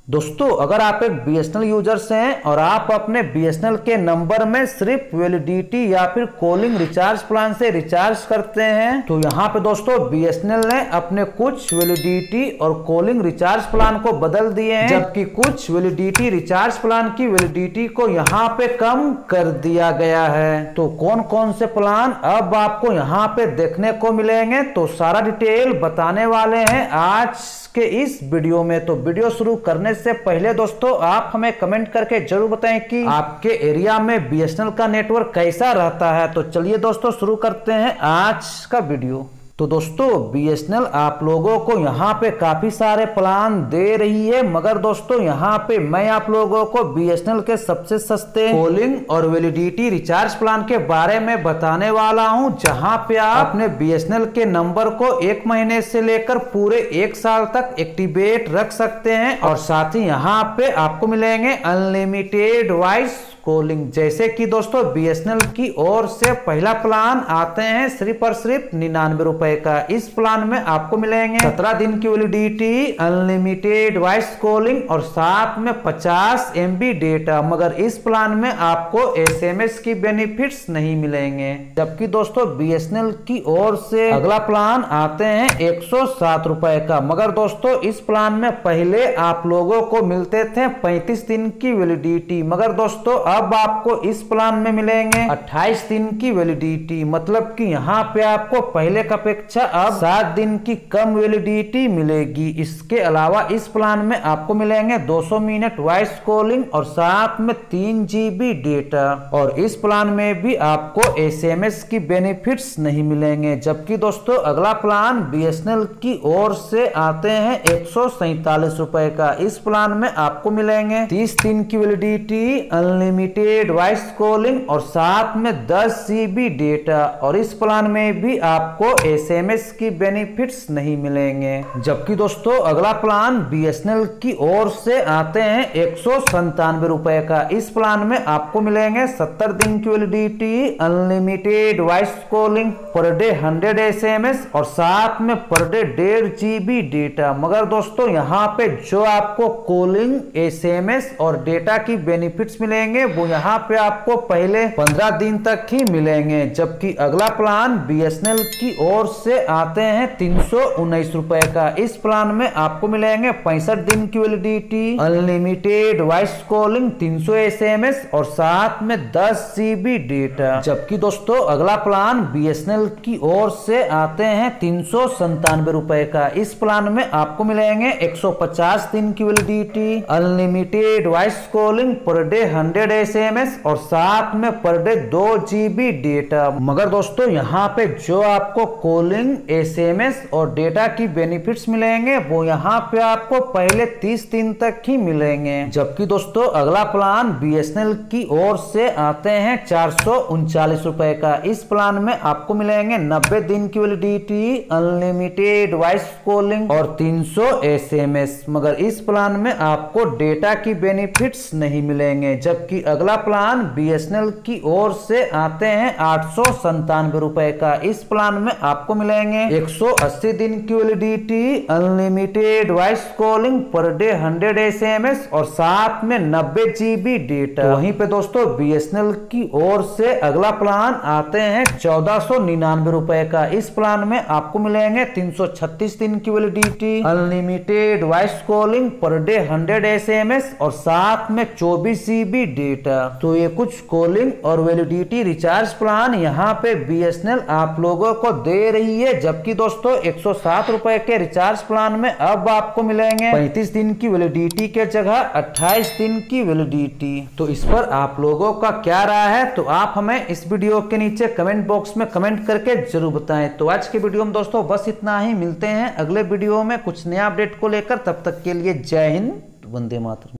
दोस्तों अगर आप एक बीएसएनएल यूजर्स हैं और आप अपने बीएसएनएल के नंबर में सिर्फ वैलिडिटी या फिर कॉलिंग रिचार्ज प्लान से रिचार्ज करते हैं तो यहाँ पे दोस्तों बीएसएनएल ने अपने कुछ वैलिडिटी और कॉलिंग रिचार्ज प्लान को बदल दिए हैं, जबकि कुछ वैलिडिटी रिचार्ज प्लान की वैलिडिटी को यहाँ पे कम कर दिया गया है। तो कौन कौन से प्लान अब आपको यहाँ पे देखने को मिलेंगे तो सारा डिटेल बताने वाले हैं आज के इस वीडियो में। तो वीडियो शुरू करने से पहले दोस्तों आप हमें कमेंट करके जरूर बताएं कि आपके एरिया में बीएसएनएल का नेटवर्क कैसा रहता है। तो चलिए दोस्तों शुरू करते हैं आज का वीडियो। तो दोस्तों बीएसएनएल आप लोगों को यहाँ पे काफी सारे प्लान दे रही है, मगर दोस्तों यहाँ पे मैं आप लोगों को बीएसएनएल के सबसे सस्ते कॉलिंग और वैलिडिटी रिचार्ज प्लान के बारे में बताने वाला हूँ, जहाँ पे आप अपने बीएसएनएल के नंबर को 1 महीने से लेकर पूरे 1 साल तक एक्टिवेट रख सकते हैं और साथ ही यहाँ पे आपको मिलेंगे अनलिमिटेड वॉइस कॉलिंग। जैसे कि दोस्तों बीएसएनएल की ओर से पहला प्लान आते हैं सिर्फ और सिर्फ 99 रुपए का। इस प्लान में आपको मिलेंगे 17 दिन की वैलिडिटी, अनलिमिटेड वॉइस कॉलिंग और साथ में 50 MB डेटा, मगर इस प्लान में आपको SMS की बेनिफिट्स नहीं मिलेंगे। जबकि दोस्तों बीएसएनएल की ओर से अगला प्लान आते हैं 107 रुपए का, मगर दोस्तों इस प्लान में पहले आप लोगों को मिलते थे 35 दिन की वैलिडिटी, मगर दोस्तों अब आपको इस प्लान में मिलेंगे 28 दिन की वैलिडिटी। मतलब कि यहाँ पे आपको पहले की अपेक्षा अब 7 दिन की कम वैलिडिटी मिलेगी। इसके अलावा इस प्लान में आपको मिलेंगे 200 मिनट वॉइस कॉलिंग और साथ में 3 GB डेटा, और इस प्लान में भी आपको SMS की बेनिफिट्स नहीं मिलेंगे। जबकि दोस्तों अगला प्लान बीएसएनएल की ओर से आते हैं 147 रुपए का। इस प्लान में आपको मिलेंगे 30 दिन की वैलिडिटी, अनलिमिटेड वॉइस कॉलिंग और साथ में 10 GB डेटा, और इस प्लान में भी आपको SMS की बेनिफिट्स नहीं मिलेंगे। जबकि दोस्तों अगला प्लान बीएसएनएल की ओर से आते हैं 197 रुपए का। इस प्लान में आपको मिलेंगे 70 दिन की validity, unlimited voice calling, per day 100 SMS और साथ में पर डे 1.5 GB डेटा, मगर दोस्तों यहाँ पे जो आपको कॉलिंग, SMS और डेटा की बेनिफिट्स मिलेंगे वो यहाँ पे आपको पहले 15 दिन तक ही मिलेंगे। जबकि अगला प्लान बीएसएनएल की ओर से आते हैं 319 रुपए का। इस प्लान में आपको मिलेंगे 65 दिन की validity, unlimited voice calling, 300 SMS और साथ में 10 GB डेटा। जबकि दोस्तों अगला प्लान बीएसएनएल की ओर से आते हैं 397 रुपए का। इस प्लान में आपको मिलेंगे 150 दिन की validity, unlimited voice calling, per day 100 SMS और साथ में पर डे 2 GB डेटा, मगर दोस्तों यहाँ पे जो आपको कॉलिंग, SMS और डेटा की बेनिफिट्स मिलेंगे वो यहाँ पे आपको पहले 30 दिन तक ही मिलेंगे। जबकि दोस्तों अगला प्लान बीएसएनएल की ओर से आते हैं 439 रुपए का। इस प्लान में आपको मिलेंगे 90 दिन की वैलिडिटी, अनलिमिटेड वॉइस कॉलिंग और 300 SMS, मगर इस प्लान में आपको डेटा की बेनिफिट्स नहीं मिलेंगे। जबकि अगला प्लान बीएसएनएल की ओर से आते हैं 897 रुपए का। इस प्लान में आपको मिलेंगे 180 दिन की validity, unlimited voice calling, per day 100 SMS और साथ में 90 GB डेटा। तो वहीं पे दोस्तों बीएसएनएल की ओर से अगला प्लान आते हैं 1499 रुपए का। इस प्लान में आपको मिलेंगे 336 दिन की validity, unlimited voice calling, per day 100 SMS और साथ में 24 GB डेटा। तो ये कुछ कॉलिंग और वैलिडिटी रिचार्ज प्लान यहाँ पे बीएसएनएल आप लोगों को दे रही है। जबकि दोस्तों 107 रुपए के रिचार्ज प्लान में अब आपको मिलेंगे 35 दिन की वैलिडिटी के जगह 28 दिन की वैलिडिटी। तो इस पर आप लोगों का क्या राय है तो आप हमें इस वीडियो के नीचे कमेंट बॉक्स में कमेंट करके जरूर बताएं। तो आज के वीडियो में दोस्तों बस इतना ही, मिलते हैं अगले वीडियो में कुछ नया अपडेट को लेकर। तब तक के लिए जय हिंद, वंदे मातरम।